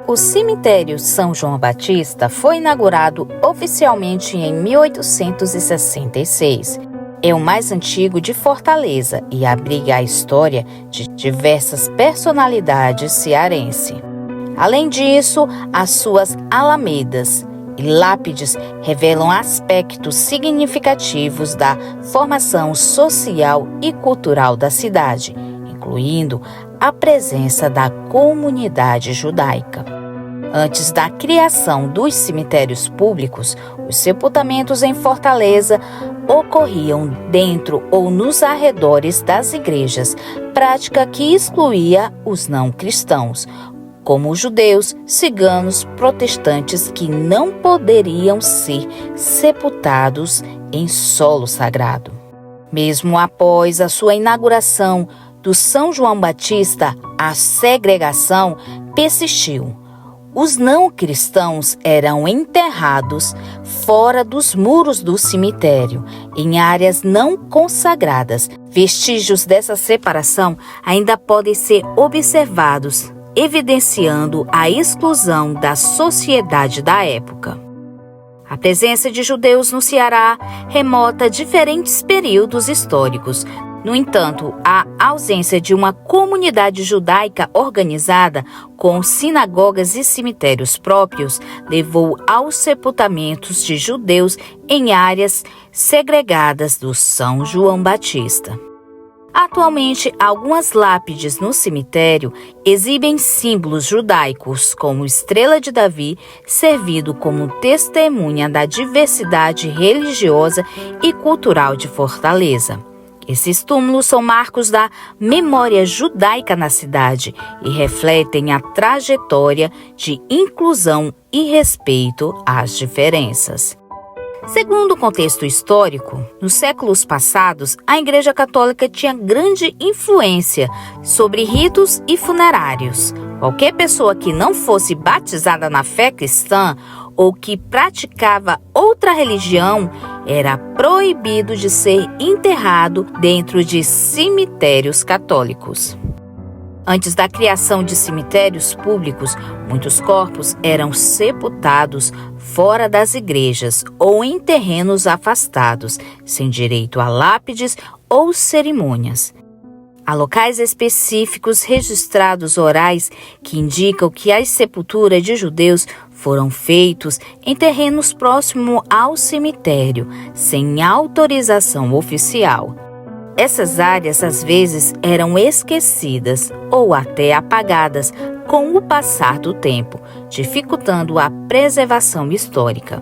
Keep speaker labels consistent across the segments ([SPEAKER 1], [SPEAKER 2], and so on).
[SPEAKER 1] O cemitério São João Batista foi inaugurado oficialmente em 1866. É o mais antigo de Fortaleza e abriga a história de diversas personalidades cearenses. Além disso, as suas alamedas e lápides revelam aspectos significativos da formação social e cultural da cidade, incluindo a presença da comunidade judaica. Antes da criação dos cemitérios públicos, os sepultamentos em Fortaleza ocorriam dentro ou nos arredores das igrejas, prática que excluía os não cristãos, como os judeus, ciganos, protestantes que não poderiam ser sepultados em solo sagrado. Mesmo após a sua inauguração do São João Batista, a segregação persistiu. Os não cristãos eram enterrados fora dos muros do cemitério, em áreas não consagradas. Vestígios dessa separação ainda podem ser observados, evidenciando a exclusão da sociedade da época. A presença de judeus no Ceará remota a diferentes períodos históricos. No entanto, a ausência de uma comunidade judaica organizada com sinagogas e cemitérios próprios levou aos sepultamentos de judeus em áreas segregadas do São João Batista. Atualmente, algumas lápides no cemitério exibem símbolos judaicos, como estrela de Davi, servindo como testemunha da diversidade religiosa e cultural de Fortaleza. Esses túmulos são marcos da memória judaica na cidade e refletem a trajetória de inclusão e respeito às diferenças. Segundo o contexto histórico, nos séculos passados, a Igreja Católica tinha grande influência sobre ritos e funerários. Qualquer pessoa que não fosse batizada na fé cristã ou que praticava outra religião era proibido de ser enterrado dentro de cemitérios católicos. Antes da criação de cemitérios públicos, muitos corpos eram sepultados fora das igrejas ou em terrenos afastados, sem direito a lápides ou cerimônias. Há locais específicos registrados orais que indicam que as sepulturas de judeus foram feitos em terrenos próximos ao cemitério, sem autorização oficial. Essas áreas às vezes eram esquecidas ou até apagadas com o passar do tempo, dificultando a preservação histórica.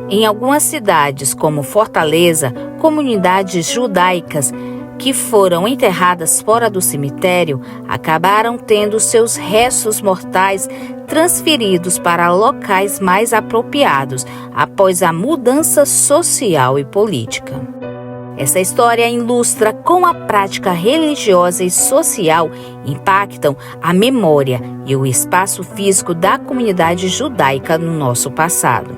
[SPEAKER 1] Em algumas cidades, como Fortaleza, comunidades judaicas que foram enterradas fora do cemitério acabaram tendo seus restos mortais transferidos para locais mais apropriados após a mudança social e política. Essa história ilustra como a prática religiosa e social impactam a memória e o espaço físico da comunidade judaica no nosso passado.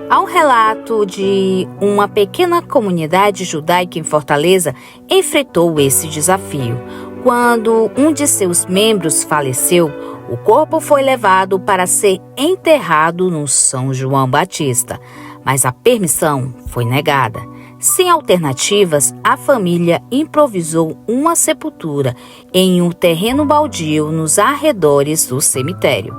[SPEAKER 1] Há um relato de uma pequena comunidade judaica em Fortaleza enfrentou esse desafio. Quando um de seus membros faleceu, o corpo foi levado para ser enterrado no São João Batista, mas a permissão foi negada. Sem alternativas, a família improvisou uma sepultura em um terreno baldio nos arredores do cemitério.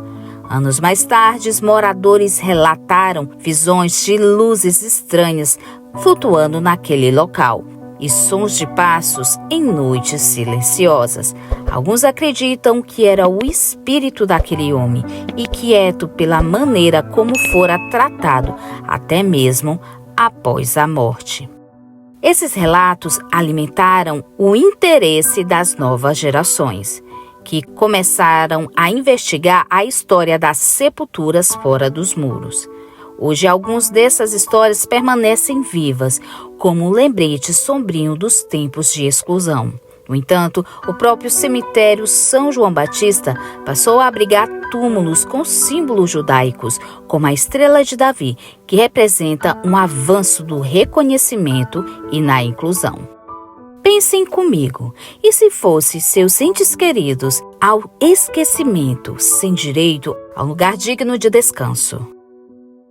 [SPEAKER 1] Anos mais tarde, moradores relataram visões de luzes estranhas flutuando naquele local e sons de passos em noites silenciosas. Alguns acreditam que era o espírito daquele homem, inquieto pela maneira como fora tratado, até mesmo após a morte. Esses relatos alimentaram o interesse das novas gerações, que começaram a investigar a história das sepulturas fora dos muros. Hoje, algumas dessas histórias permanecem vivas, como um lembrete sombrio dos tempos de exclusão. No entanto, o próprio cemitério São João Batista passou a abrigar túmulos com símbolos judaicos, como a estrela de Davi, que representa um avanço do reconhecimento e na inclusão. Pensem comigo, e se fosse seus entes queridos ao esquecimento, sem direito a um lugar digno de descanso?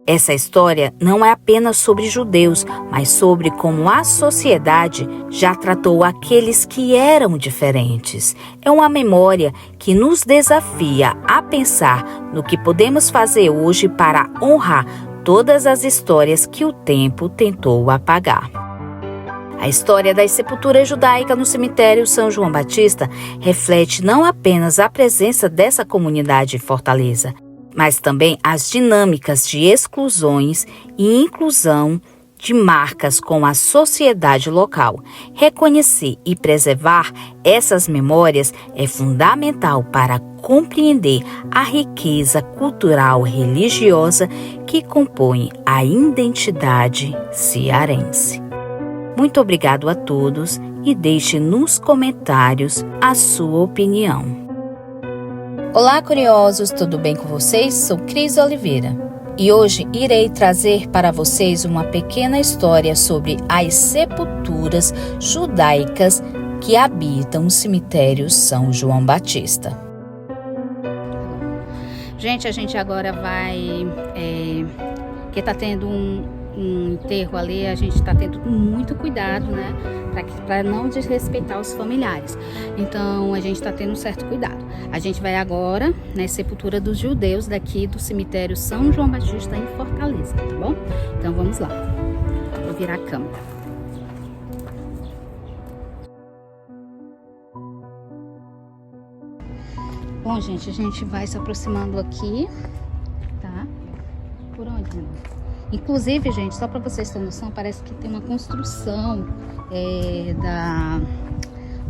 [SPEAKER 1] Essa história não é apenas sobre judeus, mas sobre como a sociedade já tratou aqueles que eram diferentes. É uma memória que nos desafia a pensar no que podemos fazer hoje para honrar todas as histórias que o tempo tentou apagar. A história das sepulturas judaicas no cemitério São João Batista reflete não apenas a presença dessa comunidade em Fortaleza, mas também as dinâmicas de exclusões e inclusão de marcas com a sociedade local. Reconhecer e preservar essas memórias é fundamental para compreender a riqueza cultural religiosa que compõe a identidade cearense. Muito obrigado a todos e deixe nos comentários a sua opinião. Olá, curiosos, tudo bem com vocês? Sou Cris Oliveira e hoje irei trazer para vocês uma pequena história sobre as sepulturas judaicas que habitam o cemitério São João Batista. Gente, a gente agora vai... que tá tendo um enterro ali, a gente está tendo muito cuidado, né, para não desrespeitar os familiares. Então a gente está tendo um certo cuidado. A gente vai agora na sepultura dos judeus daqui do cemitério São João Batista em Fortaleza, tá bom? Então vamos lá. Vou virar a câmera. Bom, gente, a gente vai se aproximando aqui, tá? Por onde, né? Inclusive, gente, só para vocês terem noção, parece que tem uma construção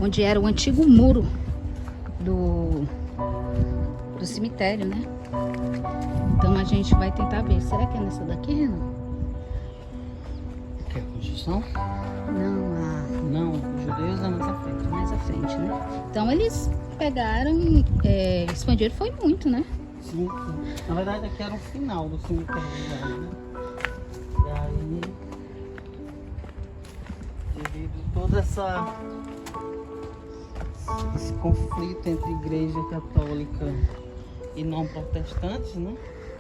[SPEAKER 1] onde era o antigo muro do cemitério, né? Então a gente vai tentar ver. Será que é nessa daqui, Renan?
[SPEAKER 2] Que é a construção?
[SPEAKER 1] Não,
[SPEAKER 2] os judeus é mais à frente.
[SPEAKER 1] Mais à frente, né? Então eles pegaram, expandiram, foi muito, né?
[SPEAKER 2] Sim. Na verdade aqui era o final do cemitério, né? E aí, devido a todo esse conflito entre igreja católica e não protestantes, né?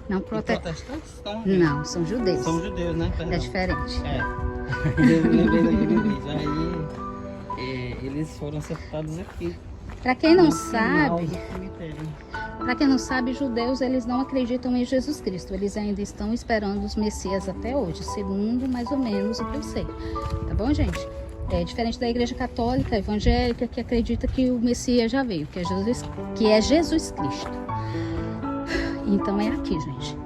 [SPEAKER 1] Não
[SPEAKER 2] protestantes estão aqui.
[SPEAKER 1] Não, são judeus.
[SPEAKER 2] São judeus, né? Perdão.
[SPEAKER 1] É diferente.
[SPEAKER 2] Eu lembrei daquele vídeo. Aí eles foram sepultados aqui.
[SPEAKER 1] Para quem não sabe, judeus eles não acreditam em Jesus Cristo. Eles ainda estão esperando os Messias até hoje, segundo mais ou menos o que eu sei. Tá bom, gente? É diferente da igreja católica, evangélica, que acredita que o Messias já veio, que é Jesus Cristo. Então é aqui, gente.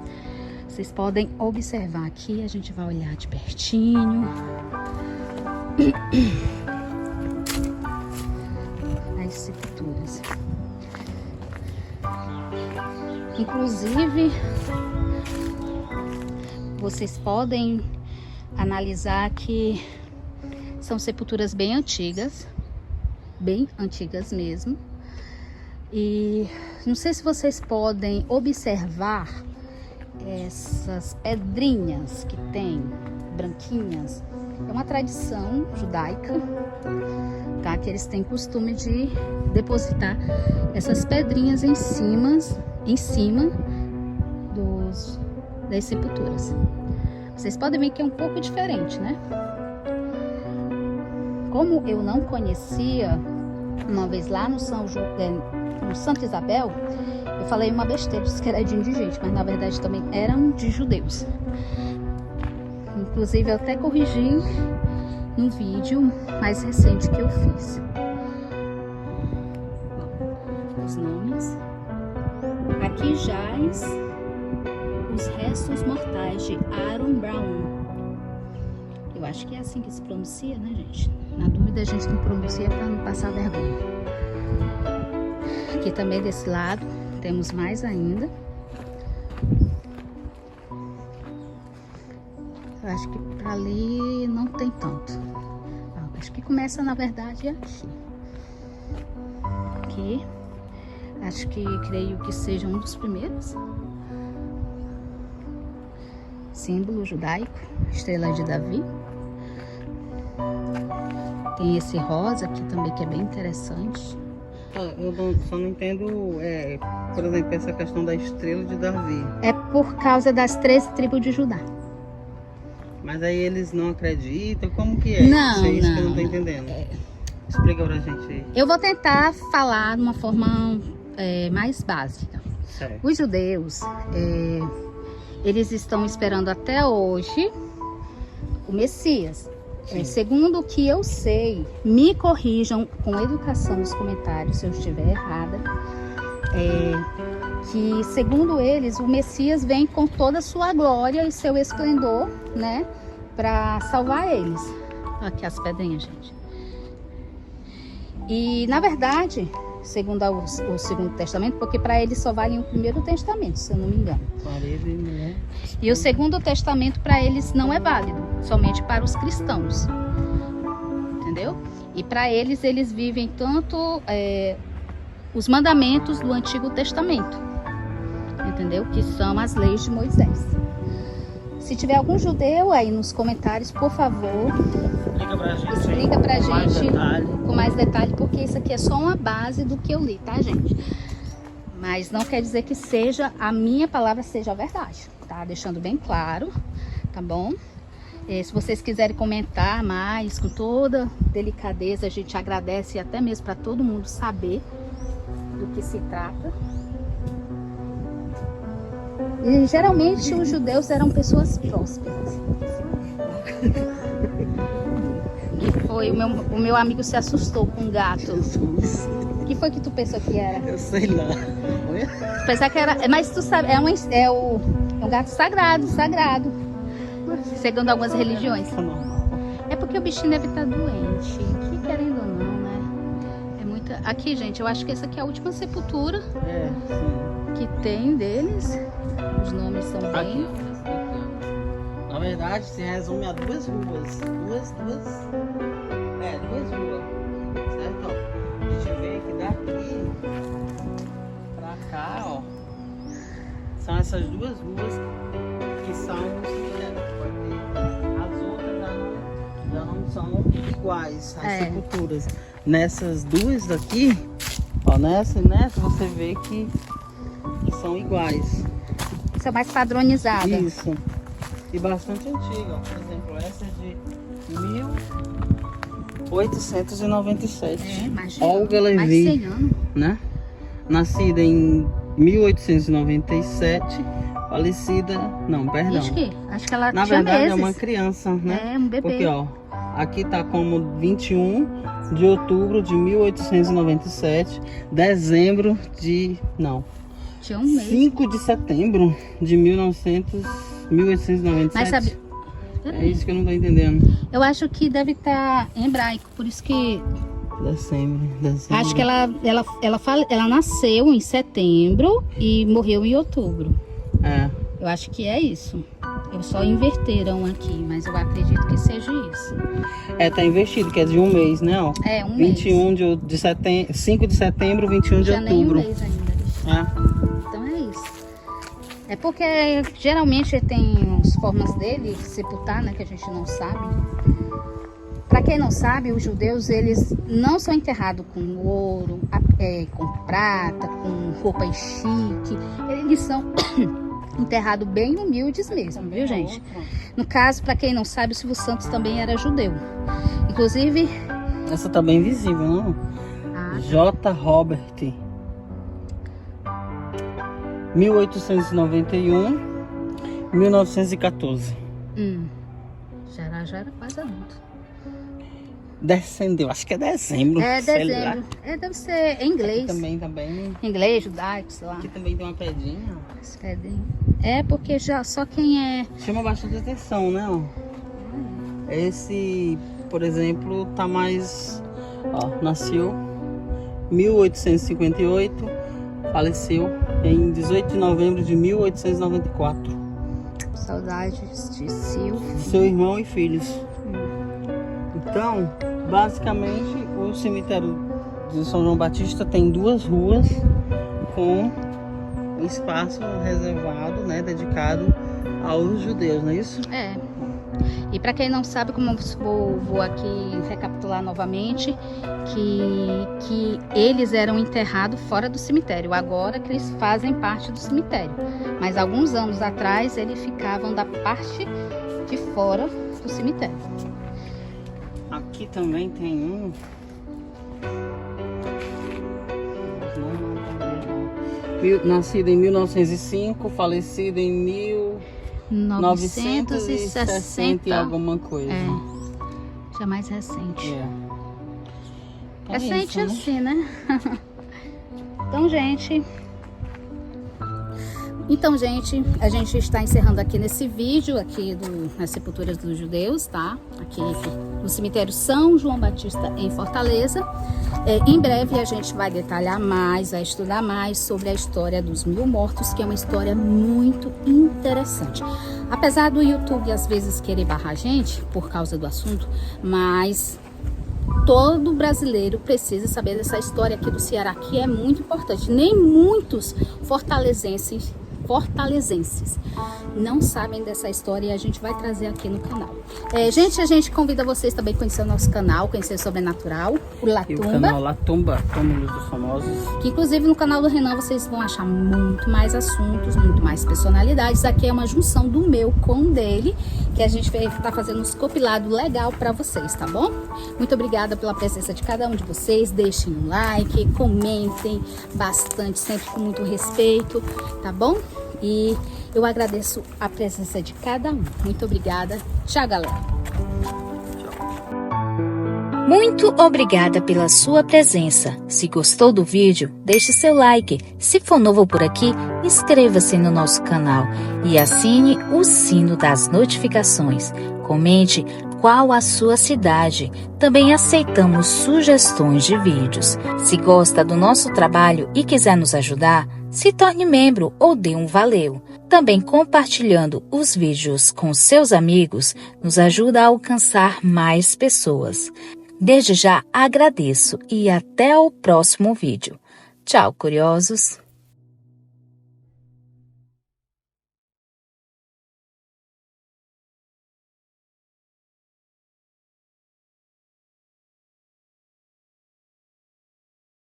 [SPEAKER 1] Vocês podem observar aqui, a gente vai olhar de pertinho. As sepulturas. Inclusive, vocês podem analisar que são sepulturas bem antigas mesmo. E não sei se vocês podem observar essas pedrinhas que tem, branquinhas. É uma tradição judaica, tá? Que eles têm costume de depositar essas pedrinhas em cima das sepulturas. Vocês podem ver que é um pouco diferente, né? Como eu não conhecia, uma vez lá no Santa Isabel, eu falei uma besteira, disse que era de indigente, mas na verdade também eram de judeus. Inclusive eu até corrigi num vídeo mais recente que eu fiz. Os nomes. Aqui jaz os restos mortais de Aaron Brown. Eu acho que é assim que se pronuncia, né, gente? Na dúvida a gente não pronuncia para não passar vergonha. Aqui também desse lado temos mais ainda. Eu acho que para ali não tem tanto. Acho que começa na verdade aqui. Aqui. Acho que creio que seja um dos primeiros. Símbolo judaico, estrela de Davi.
[SPEAKER 3] Tem esse rosa aqui também, que é bem interessante.
[SPEAKER 2] Só não entendo, por exemplo, essa questão da estrela de Davi.
[SPEAKER 3] É por causa das 13 tribos de Judá.
[SPEAKER 2] Mas aí eles não acreditam? Como que é?
[SPEAKER 3] Não,
[SPEAKER 2] Isso que eu não
[SPEAKER 3] não.
[SPEAKER 2] tô entendendo. Explica pra gente aí.
[SPEAKER 3] Eu vou tentar falar de uma forma mais básica.
[SPEAKER 2] Certo.
[SPEAKER 3] Os judeus, eles estão esperando até hoje o Messias. Segundo o que eu sei, me corrijam com educação nos comentários se eu estiver errada, que segundo eles o Messias vem com toda a sua glória e seu esplendor, né, para salvar eles. Aqui as pedrinhas, gente. E na verdade, segundo o Segundo Testamento, porque para eles só vale o Primeiro Testamento, se eu não me engano. E o Segundo Testamento para eles não é válido, somente para os cristãos. Entendeu? E para eles vivem tanto os mandamentos do Antigo Testamento. Entendeu? Que são as leis de Moisés. Se tiver algum judeu aí nos comentários, por favor, explica pra gente com mais detalhe, porque isso aqui é só uma base do que eu li, tá, gente? Mas não quer dizer que seja a minha palavra seja a verdade, tá? Deixando bem claro, tá bom? Se vocês quiserem comentar mais, com toda delicadeza, a gente agradece até mesmo para todo mundo saber do que se trata. E geralmente os judeus eram pessoas prósperas. Foi, o meu amigo se assustou com um gato. O que foi que tu pensou que era?
[SPEAKER 2] Eu sei lá.
[SPEAKER 3] Pensar que era, mas tu sabe, é um gato sagrado. Segundo algumas religiões. É porque o bichinho deve estar doente, que querendo ou não, né? É muita. Aqui, gente, eu acho que essa aqui é a última sepultura que tem deles. Os nomes são bem.
[SPEAKER 2] Na verdade, se resume a duas ruas. Duas ruas. Certo? Ó. A gente vê que daqui pra cá, ó. São essas duas ruas que são os cemitérios. As outras já não são iguais, as sepulturas. Nessas duas daqui, ó, nessa e nessa, você vê que são iguais.
[SPEAKER 3] São mais padronizadas.
[SPEAKER 2] Isso. E bastante antiga. Por exemplo, essa é de 1897.
[SPEAKER 3] Imagina,
[SPEAKER 2] Olga
[SPEAKER 3] mais
[SPEAKER 2] Levi,
[SPEAKER 3] 100 anos.
[SPEAKER 2] né? Nascida em 1897, falecida... Não, perdão.
[SPEAKER 3] Acho que ela
[SPEAKER 2] Na
[SPEAKER 3] tinha
[SPEAKER 2] verdade
[SPEAKER 3] meses.
[SPEAKER 2] é uma criança, né?
[SPEAKER 3] É, um bebê.
[SPEAKER 2] Porque, ó, aqui tá como 21 de outubro de 1897, dezembro de... Não.
[SPEAKER 3] Tinha um mês.
[SPEAKER 2] 5 de setembro de 1897.
[SPEAKER 3] Mas sabe...
[SPEAKER 2] É isso que eu não tô entendendo.
[SPEAKER 3] Eu acho que deve estar em hebraico, por isso que...
[SPEAKER 2] Dezembro.
[SPEAKER 3] Acho que ela nasceu em setembro e morreu em outubro.
[SPEAKER 2] É.
[SPEAKER 3] Eu acho que é isso. Eles só inverteram aqui, mas eu acredito que seja isso.
[SPEAKER 2] Tá investido, que é de um mês, né? Ó.
[SPEAKER 3] É, um
[SPEAKER 2] 21 de setembro, 5 de setembro, 21 de
[SPEAKER 3] Já
[SPEAKER 2] outubro.
[SPEAKER 3] nem um mês ainda. Então é isso. É porque geralmente tem as formas dele sepultar, né? Que a gente não sabe. Para quem não sabe, os judeus, eles não são enterrados com ouro, com prata, com roupa chique. Eles são enterrados bem humildes mesmo, viu, gente? No caso, para quem não sabe, o Silvio Santos também era judeu. Inclusive...
[SPEAKER 2] Essa tá bem visível, não? J. Robert. 1891, 1914.
[SPEAKER 3] Já era quase adulto.
[SPEAKER 2] Descendeu, acho que é dezembro.
[SPEAKER 3] Dezembro. Deve ser em inglês.
[SPEAKER 2] Aqui também tá bem.
[SPEAKER 3] Inglês, judaico, sei lá.
[SPEAKER 2] Aqui também tem uma pedrinha.
[SPEAKER 3] Porque só quem é...
[SPEAKER 2] Chama bastante atenção, né? Ó. Esse, por exemplo, tá mais... Ó, nasceu 1858, faleceu em 18 de novembro de 1894.
[SPEAKER 3] Saudades de Silvio.
[SPEAKER 2] Seu irmão e filhos. Então, basicamente, o cemitério de São João Batista tem duas ruas com um espaço reservado, né, dedicado aos judeus, não é isso?
[SPEAKER 3] É. E para quem não sabe, como eu vou aqui recapitular novamente, que eles eram enterrados fora do cemitério. Agora que eles fazem parte do cemitério. Mas alguns anos atrás, eles ficavam da parte de fora do cemitério.
[SPEAKER 2] Aqui também tem um. Nascido em 1905, falecido em 1960 e alguma coisa.
[SPEAKER 3] É, já mais recente.
[SPEAKER 2] É.
[SPEAKER 3] Recente
[SPEAKER 2] isso,
[SPEAKER 3] assim, né? Então, gente, a gente está encerrando aqui nesse vídeo aqui nas sepulturas dos judeus, tá? Aqui no cemitério São João Batista, em Fortaleza. Em breve a gente vai detalhar mais, vai estudar mais sobre a história dos 1000 mortos, que é uma história muito interessante. Apesar do YouTube às vezes querer barrar a gente por causa do assunto, mas todo brasileiro precisa saber dessa história aqui do Ceará, que é muito importante. Nem muitos fortalezenses não sabem dessa história e a gente vai trazer aqui no canal. Gente, a gente convida vocês também a conhecer o nosso canal, conhecer o Sobrenatural, o Latumba.
[SPEAKER 2] E o canal Latumba, Túmulos dos Famosos.
[SPEAKER 3] Que inclusive no canal do Renan vocês vão achar muito mais assuntos, muito mais personalidades. Aqui é uma junção do meu com o dele, que a gente tá fazendo um compilado legal para vocês, tá bom? Muito obrigada pela presença de cada um de vocês. Deixem um like, comentem bastante, sempre com muito respeito, tá bom? E eu agradeço a presença de cada um. Muito obrigada. Tchau, galera.
[SPEAKER 1] Muito obrigada pela sua presença. Se gostou do vídeo, deixe seu like. Se for novo por aqui, inscreva-se no nosso canal e assine o sino das notificações. Comente qual a sua cidade. Também aceitamos sugestões de vídeos. Se gosta do nosso trabalho e quiser nos ajudar, se torne membro ou dê um valeu. Também compartilhando os vídeos com seus amigos nos ajuda a alcançar mais pessoas. Desde já agradeço e até o próximo vídeo. Tchau, curiosos!